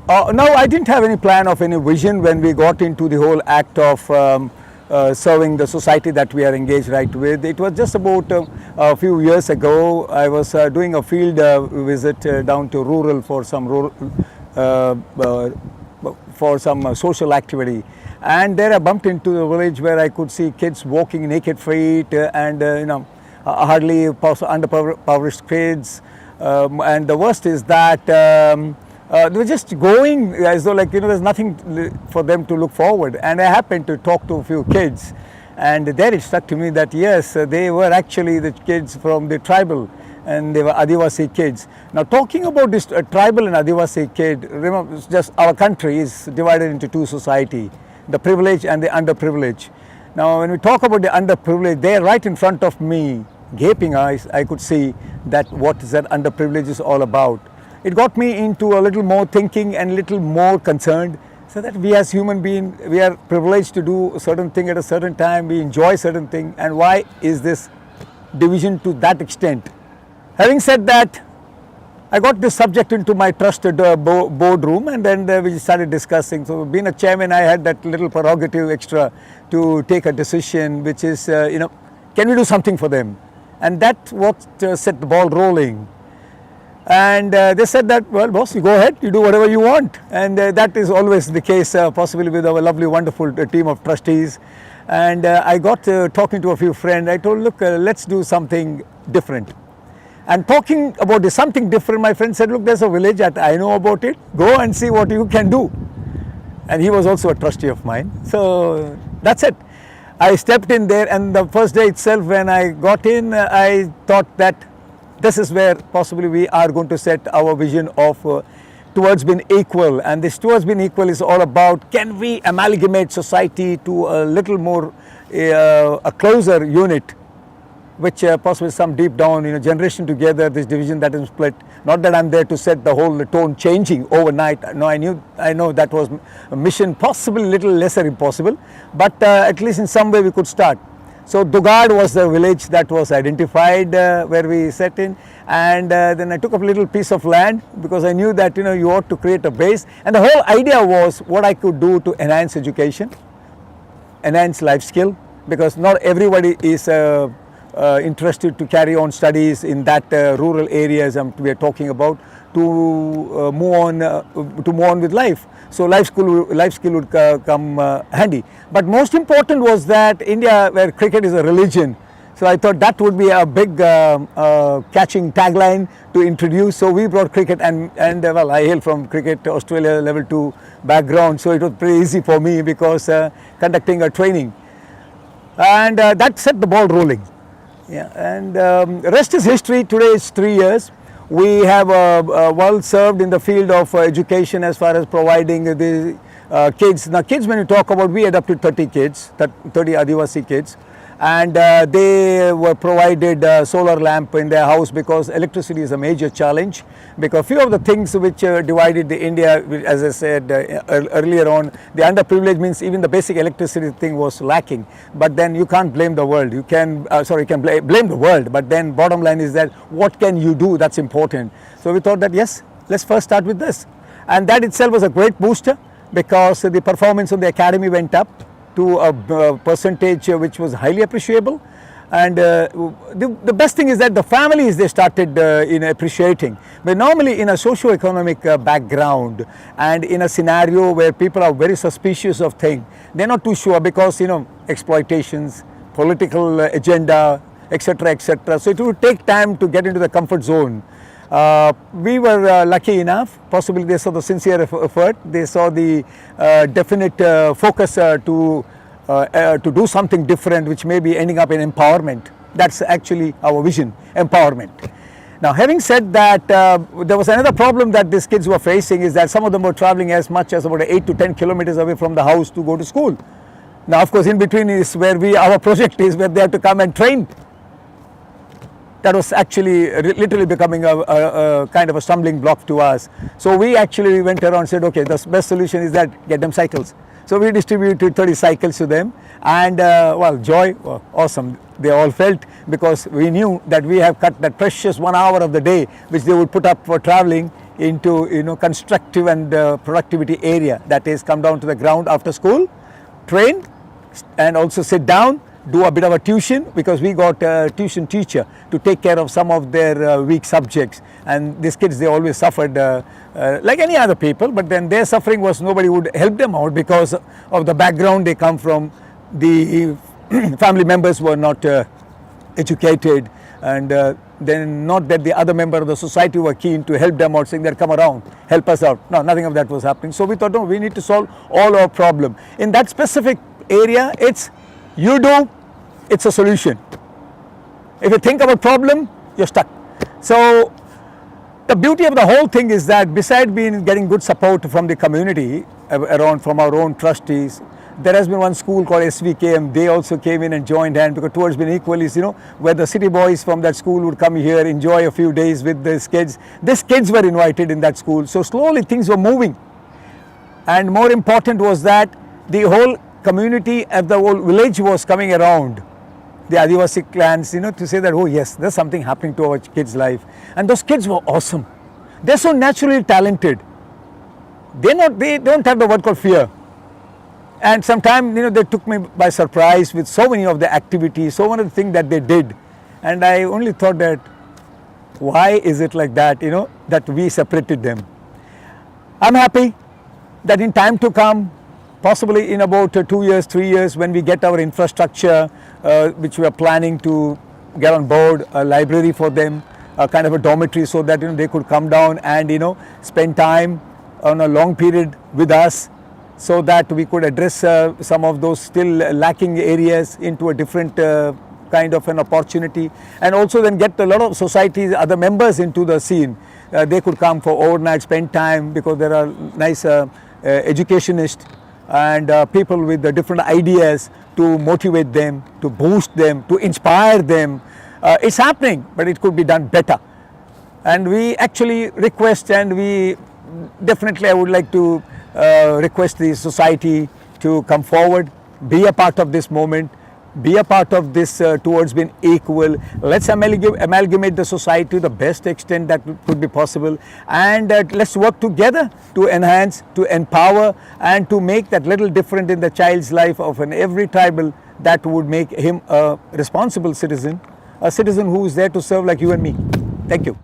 No, I didn't have any plan of any vision when we got into the whole act of serving the society that we are engaged right with. It was just about a few years ago. I was doing a field visit down to rural for some uh, uh, social activity, and there I bumped into a village where I could see kids walking naked feet and hardly underprivileged kids, and the worst is that they were just going as though there's nothing for them to look forward. And I happened to talk to a few kids, and there it struck to me that yes, they were actually the kids from the tribal, and they were Advasi kids. Now, talking about this tribal and Advasi kid, remember, it's just our country is divided into two society, the privileged and the underprivileged. Now, when we talk about the underprivileged, they're right in front of me, gaping eyes. I could see that what is that underprivileged is all about. It got me into a little more thinking and a little more concerned, so that we as human beings, we are privileged to do a certain thing at a certain time, we enjoy certain thing, and why is this division to that extent? Having said that, I got this subject into my trusted boardroom, and then we started discussing. So being a chairman, I had that little prerogative extra to take a decision, which is, can we do something for them? And that's what set the ball rolling. And they said that, well, boss, you go ahead, you do whatever you want. And that is always the case, possibly with our lovely, wonderful team of trustees. And I got talking to a few friends. I told, look, let's do something different. And talking about this something different, my friend said, look, there's a village that I know about it. Go and see what you can do. And he was also a trustee of mine. So that's it. I stepped in there, and the first day itself when I got in, I thought that this is where possibly we are going to set our vision of towards being equal. And this towards being equal is all about, can we amalgamate society to a little more, a closer unit, which possibly some deep down, generation together, this division that is split. Not that I'm there to set the whole tone changing overnight. No, I know that was a mission, possibly a little lesser impossible, but at least in some way we could start. So Dugad was the village that was identified where we set in, and then I took up a little piece of land because I knew that you ought to create a base, and the whole idea was what I could do to enhance education, enhance life skill, because not everybody is interested to carry on studies in that rural areas we are talking about, to move on with life. So life skill would come handy. But most important was that India, where cricket is a religion, so I thought that would be a big catching tagline to introduce. So we brought cricket, and well, I hail from cricket Australia level 2 background, so it was pretty easy for me because conducting a training, and that set the ball rolling. Yeah, and rest is history. Today is 3 years. We have well served in the field of education as far as providing the kids. Now, kids, when you talk about, we adopted 30 kids, 30 Advasi kids, and they were provided solar lamp in their house because electricity is a major challenge. Because few of the things which divided the India, as I said earlier on, the underprivileged means even the basic electricity thing was lacking. But then you can't blame the world. You can blame the world. But then bottom line is that what can you do? That's important. So we thought that yes, let's first start with this, and that itself was a great booster because the performance of the academy went up to a percentage which was highly appreciable. And the best thing is that the families, they started appreciating. But normally in a socio-economic background and in a scenario where people are very suspicious of things, they're not too sure because exploitations, political agenda, etc., etc. So it would take time to get into the comfort zone. We were lucky enough, possibly they saw the sincere effort, they saw the definite focus to do something different, which may be ending up in empowerment. That's actually our vision, empowerment. Now, having said that, there was another problem that these kids were facing, is that some of them were traveling as much as about 8 to 10 kilometers away from the house to go to school. Now, of course, in between is where our project is, where they have to come and train. That was actually literally becoming a kind of a stumbling block to us. So we actually went around and said, okay, the best solution is that get them cycles. So we distributed 30 cycles to them, and well, joy, awesome. They all felt, because we knew that we have cut that precious 1 hour of the day which they would put up for traveling into constructive and productivity area, that is come down to the ground after school, train and also sit down, do a bit of a tuition, because we got a tuition teacher to take care of some of their weak subjects, and these kids, they always suffered like any other people, but then their suffering was nobody would help them out because of the background they come from. The family members were not educated, and then not that the other member of the society were keen to help them out, saying that come around, help us out. No, nothing of that was happening. So we thought, no, we need to solve all our problem. In that specific area, it's you do, it's a solution. If you think of a problem, you're stuck. So the beauty of the whole thing is that besides getting good support from the community around, from our own trustees, there has been one school called SVKM. They also came in and joined hand, because towards been equally, where the city boys from that school would come here, enjoy a few days with these kids. These kids were invited in that school. So slowly things were moving. And more important was that the whole community of the whole village was coming around, the Advasi clans, to say that, oh yes, there's something happening to our kids' life. And those kids were awesome. They're so naturally talented. They don't have the word called fear. And sometimes, they took me by surprise with so many of the activities, so many of the things that they did. And I only thought that, why is it like that, that we separated them? I'm happy that in time to come, possibly in about 2 years, 3 years, when we get our infrastructure, which we are planning to get on board, a library for them, a kind of a dormitory, so that they could come down and spend time on a long period with us, so that we could address some of those still lacking areas into a different kind of an opportunity, and also then get a lot of societies, other members into the scene. They could come for overnight, spend time, because there are nice educationists and people with the different ideas to motivate them, to boost them, to inspire them. It's happening, but it could be done better. And we actually request, and we definitely, I would like to request the society to come forward, be a part of this movement, be a part of this towards being equal. Let's amalgamate the society to the best extent that could be possible, and let's work together to enhance, to empower, and to make that little difference in the child's life of every tribal, that would make him a responsible citizen, a citizen who is there to serve like you and me. Thank you.